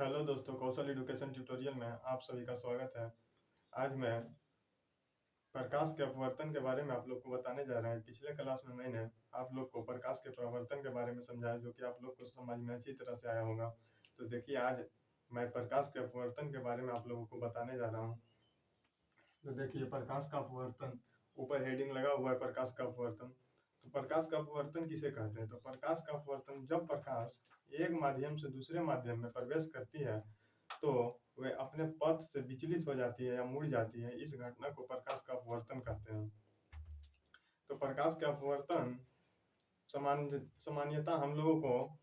Hello दोस्तों, कौशल education tutorial में आप सभी का स्वागत है। आज मैं प्रकाश के अपवर्तन के बारे में आप लोग को बताने जा रहा हूँ। पिछले क्लास में मैंने आप लोग को प्रकाश के परावर्तन के बारे में समझाया, जो कि आप लोग को समझ में अच्छी तरह से आया होगा। तो देखिए, आज मैं प्रकाश के अपवर्तन के बारे में आप लोगों को बताने जा रहा हूँ। तो देखिए, प्रकाश का अपवर्तन, ऊपर हेडिंग लगा हुआ है प्रकाश का अपवर्तन। तो प्रकाश का अपवर्तन किसे कहते हैं? तो प्रकाश का अपवर्तन, जब प्रकाश एक माध्यम से दूसरे माध्यम में प्रवेश करती है तो वह अपने पथ से विचलित हो जाती है या मुड़ जाती है। इस घटना को प्रकाश का अपवर्तन कहते हैं। तो प्रकाश का अपवर्तन सामान्यतः हम लोगों को,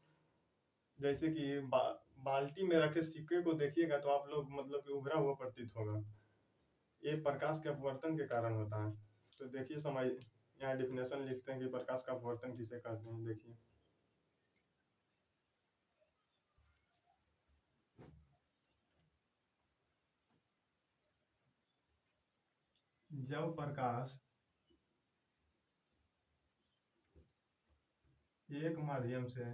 जैसे कि बाल्टी में रखे सिक्के को देखिएगा तो आप लोग मतलब कि उभरा हुआ प्रतीत होगा। ये प्रकाश के अपवर्तन के कारण होता है। तो देखिए, समझ, यहाँ डिफिनेशन लिखते हैं कि प्रकाश का अपवर्तन किसे कहते हैं। देखिए, जब प्रकाश एक माध्यम से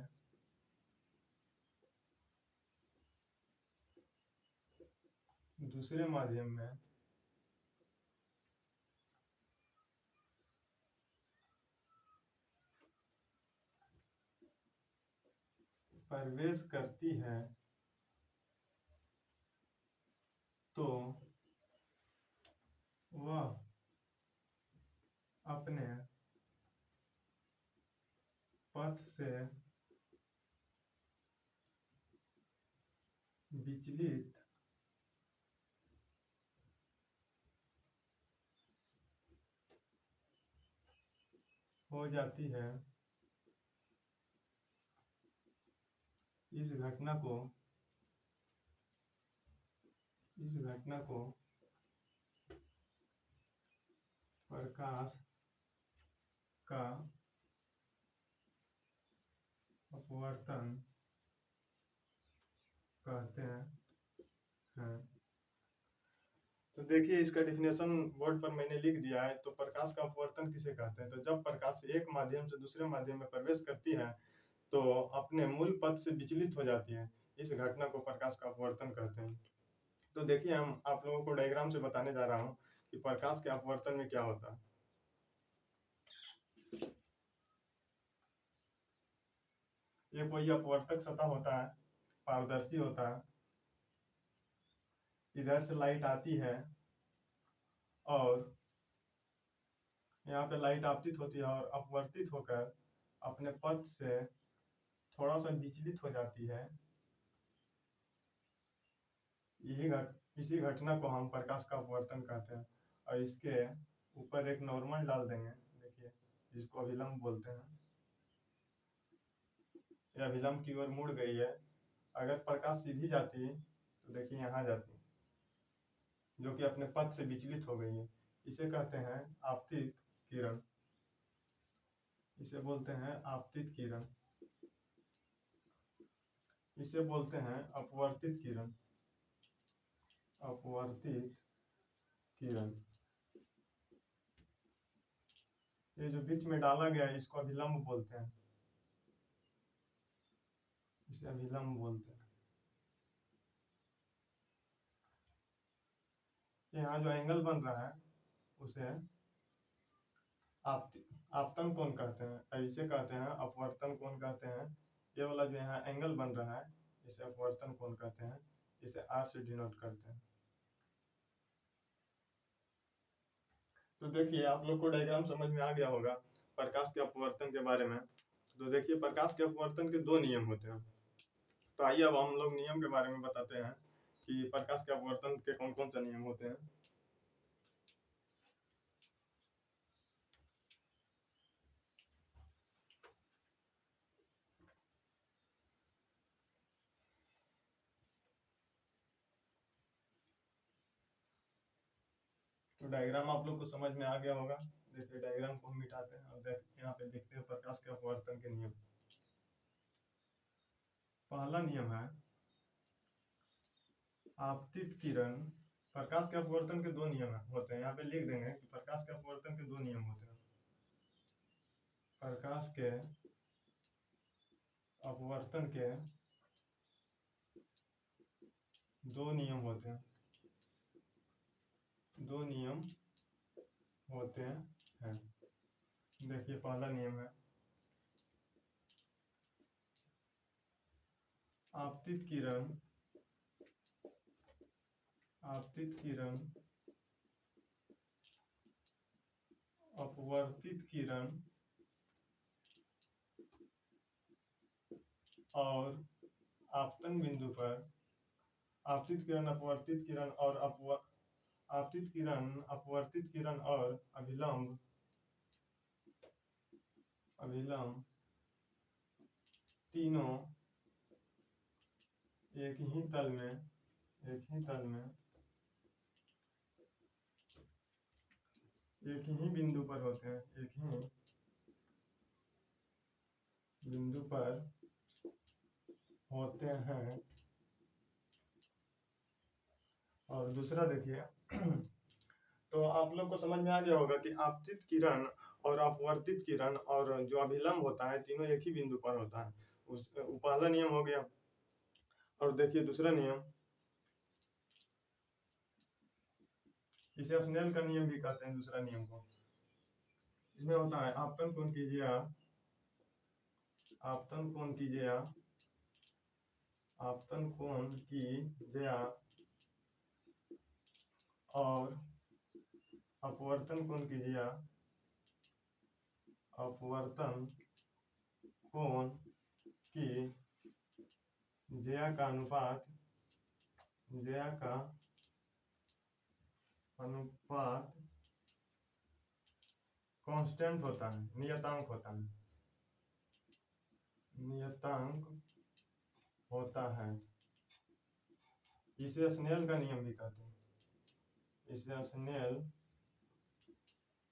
दूसरे माध्यम में प्रवेश करती है तो वह अपने पथ से विचलित हो जाती है। इस घटना को प्रकाश का अपवर्तन कहते हैं। तो देखिए, इसका डिफिनेशन बोर्ड पर मैंने लिख दिया है। तो प्रकाश का अपवर्तन किसे कहते हैं? तो जब प्रकाश एक माध्यम से दूसरे माध्यम में प्रवेश करती है तो अपने मूल पथ से विचलित हो जाती है। इस घटना को प्रकाश का अपवर्तन कहते हैं। तो देखिए, हम आप लोगों को डायग्राम से बताने जा रहा हूँ कि प्रकाश के अपवर्तन में क्या होता है। ये कोई अपवर्तक सतह होता है, पारदर्शी होता है। इधर से लाइट आती है और यहाँ पे लाइट आपतित होती है और अपवर्तित होकर अपने पथ से थोड़ा सा विचलित हो जाती है। इसी घटना को हम प्रकाश का अपवर्तन कहते हैं। और इसके ऊपर एक नॉर्मल डाल देंगे। देखिए, जिसको अभिलंब बोलते हैं। यह अभिलंब की ओर मुड़ गई है। अगर प्रकाश सीधी जाती तो देखिए यहाँ जाती, जो कि अपने पथ से विचलित हो गई है। इसे कहते हैं आपतित किरण। इसे बोलते हैं आपतित किरण। इसे बोलते हैं अपवर्तित किरण। अपवर्तित किरण। ये जो बीच में डाला गया है, इसको अभिलंब बोलते हैं। इसे अभिलंब बोलते हैं। यहाँ जो एंगल बन रहा है उसे आपतन कोण कहते हैं। ऐसे कहते हैं अपवर्तन कोण कहते हैं। ये वाला जो यहाँ एंगल बन रहा है इसे अपवर्तन कोण कहते हैं। इसे आर से डिनोट करते हैं। तो देखिए, आप लोग को डायग्राम समझ में आ गया होगा प्रकाश के अपवर्तन के बारे में। तो देखिए, प्रकाश के अपवर्तन के दो नियम होते हैं। तो आइए अब हम लोग नियम के बारे में बताते हैं कि प्रकाश के अपवर्तन के कौन कौन से नियम होते हैं। तो डायग्राम आप लोग को समझ में आ गया होगा। देखिए, डायग्राम को हम मिटाते हैं और यहाँ पे देखते हैं प्रकाश के अपवर्तन के नियम। पहला नियम है आपतित किरण। प्रकाश के अपवर्तन के दो नियम होते हैं। यहाँ पे लिख देंगे कि प्रकाश के अपवर्तन के दो नियम होते हैं। प्रकाश के अपवर्तन के दो नियम होते हैं, दो नियम होते हैं। देखिए पहला नियम है आपतित किरण, आपतित किरण अपवर्तित किरण और आपतन बिंदु पर, आपतित किरण अपवर्तित किरण और आपतित किरण अपवर्तित किरण और अभिलंब, अभिलंब तीनों एक ही तल में, एक ही तल में, एक ही बिंदु पर होते हैं, एक ही बिंदु पर होते हैं। और दूसरा देखिए तो आप लोग को समझ में आ गया होगा कि आपतित किरण और अपवर्तित किरण और जो अभिलंब होता है तीनों एक ही बिंदु पर होता है। उस पहला नियम हो गया। और देखिए दूसरा नियम, इसे स्नेल का नियम भी कहते हैं। दूसरा नियम को, इसमें होता है आपतन कोण कीजिए, आपतन कोण कीजिए, आपतन कोण कीजिए और अपवर्तन कोण कीजिए, अपवर्तन कोण की ज्या का अनुपात, ज्या का अनुपात कांस्टेंट होता है, नियतांक होता है, नियतांक होता है। इसे स्नेल का नियम भी कहते हैं, इसे स्नेल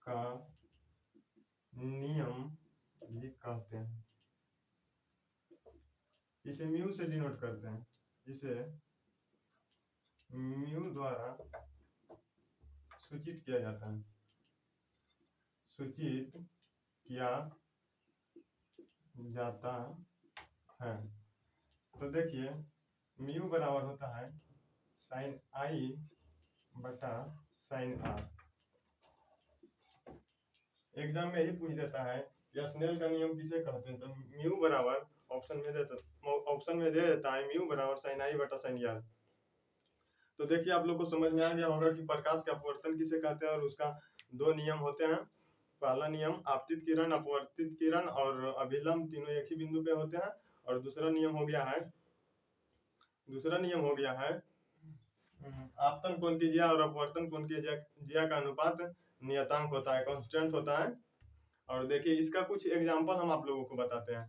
का नियम भी कहते हैं। इसे म्यू से डिनोट करते हैं, इसे म्यू द्वारा सूचित किया जाता है, सूचित किया जाता है। तो देखिए म्यू बराबर होता है साइन आई बटा साइन आर। एग्जाम में ही पूछ देता है या स्नेल का नियम किसे कहते हैं, तो म्यू बराबर ऑप्शन में दे देता है म्यू बराबर साइन आई बटा साइन आर। तो देखिए आप लोग को समझ में आ गया होगा कि प्रकाश का अपवर्तन किसे कहते हैं और उसका दो नियम होते हैं। पहला नियम आपतित किरण अपवर्तित किरण और अभिलंब तीनों एक ही बिंदु पे होते हैं। और दूसरा नियम हो गया है, दूसरा नियम हो गया है आपतन कोण की ज्या और अपवर्तन कोण की ज्या का अनुपात नियतांक होता है, कांस्टेंट होता है। और देखिए इसका कुछ एग्जांपल हम आप लोगों को बताते हैं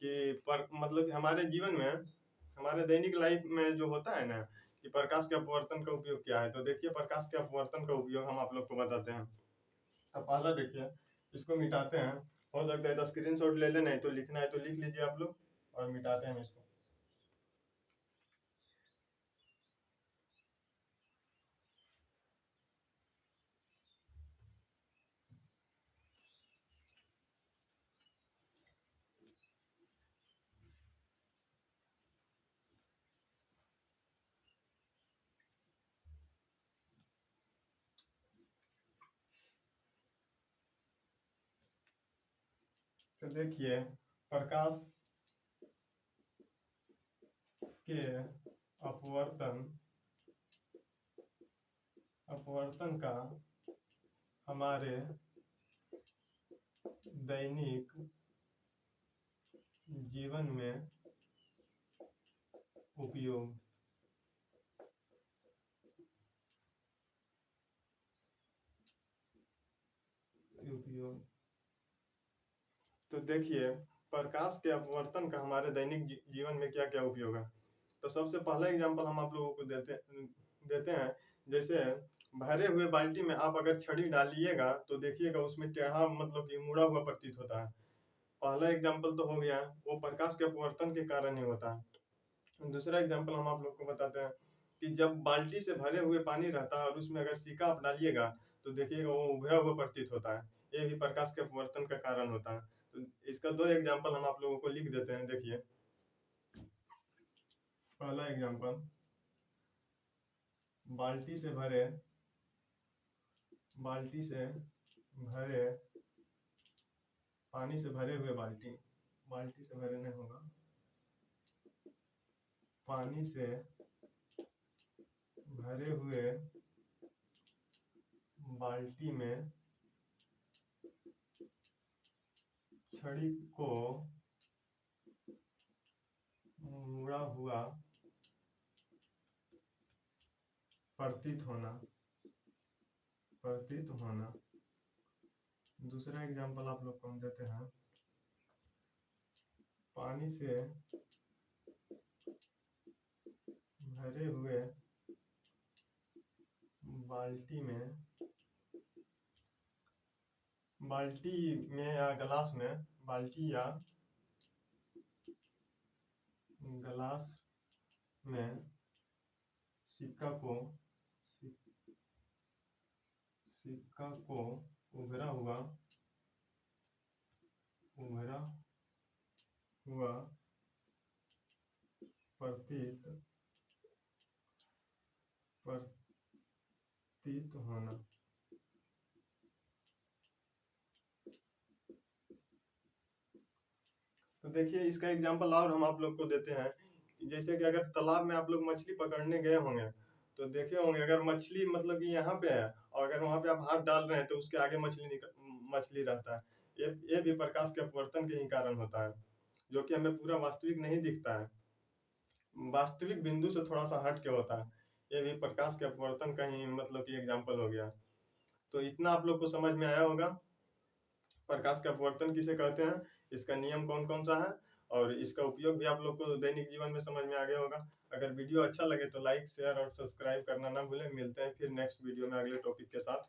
कि मतलब हमारे जीवन में, हमारे दैनिक लाइफ में जो होता है ना कि प्रकाश के अपवर्तन का उपयोग क्या है। तो देखिए प्रकाश के अपवर्तन का उपयोग हम आप लोग को बताते हैं। अब पहला देखिए, इसको मिटाते हैं। हो सकता है तो स्क्रीनशॉट ले लेना, नहीं तो लिखना है तो लिख लीजिए आप लोग, और मिटाते हैं इसको। तो देखिए प्रकाश के अपवर्तन, अपवर्तन का हमारे दैनिक जीवन में उपयोग, उपयोग। तो देखिए प्रकाश के अपवर्तन का हमारे दैनिक जीवन में क्या क्या उपयोग है। तो सबसे पहला एग्जांपल हम आप लोगों को देते हैं। जैसे भरे हुए बाल्टी में आप अगर छड़ी डालिएगा तो देखिएगा उसमें टेढ़ा मतलब कि मुड़ा हुआ प्रतीत होता है। पहला एग्जांपल तो हो गया, वो प्रकाश के अपवर्तन के कारण ही होता है। दूसरा एग्जांपल हम आप लोग को बताते हैं कि जब बाल्टी से भरे हुए पानी रहता है और उसमें अगर सिक्का आप डालिएगा तो देखिएगा वो उभरा हुआ प्रतीत होता है, ये भी प्रकाश के अपवर्तन का कारण होता है। तो इसका दो एग्जांपल हम आप लोगों को लिख देते हैं। देखिए पहला एग्जांपल, बाल्टी से भरे पानी से भरे हुए बाल्टी से भरे नहीं होगा, पानी से भरे हुए बाल्टी में छड़ी को मुड़ा हुआ प्रतीत होना। दूसरा एग्जांपल आप लोग को हम देते हैं। पानी से भरे हुए बाल्टी में या गिलास में सिक्का को उभरा हुआ प्रतीत होना। तो देखिए इसका एग्जांपल और हम आप लोग को देते हैं। जैसे कि अगर तालाब में आप लोग मछली पकड़ने गए होंगे तो देखे होंगे, अगर मछली मतलब कि यहाँ पे है और अगर वहां पे आप हाथ डाल रहे हैं तो उसके आगे मछली रहता है। ये भी प्रकाश के अपवर्तन के ही कारण होता है, जो कि हमें पूरा वास्तविक नहीं दिखता है, वास्तविक बिंदु से थोड़ा सा हट के होता है। ये भी प्रकाश के अपवर्तन का ही मतलब कि एग्जाम्पल हो गया। तो इतना आप लोग को समझ में आया होगा प्रकाश का अपवर्तन किसे कहते हैं, इसका नियम कौन कौन सा है, और इसका उपयोग भी आप लोग को दैनिक जीवन में समझ में आ गया होगा। अगर वीडियो अच्छा लगे तो लाइक शेयर और सब्सक्राइब करना ना भूलें। मिलते हैं फिर नेक्स्ट वीडियो में अगले टॉपिक के साथ।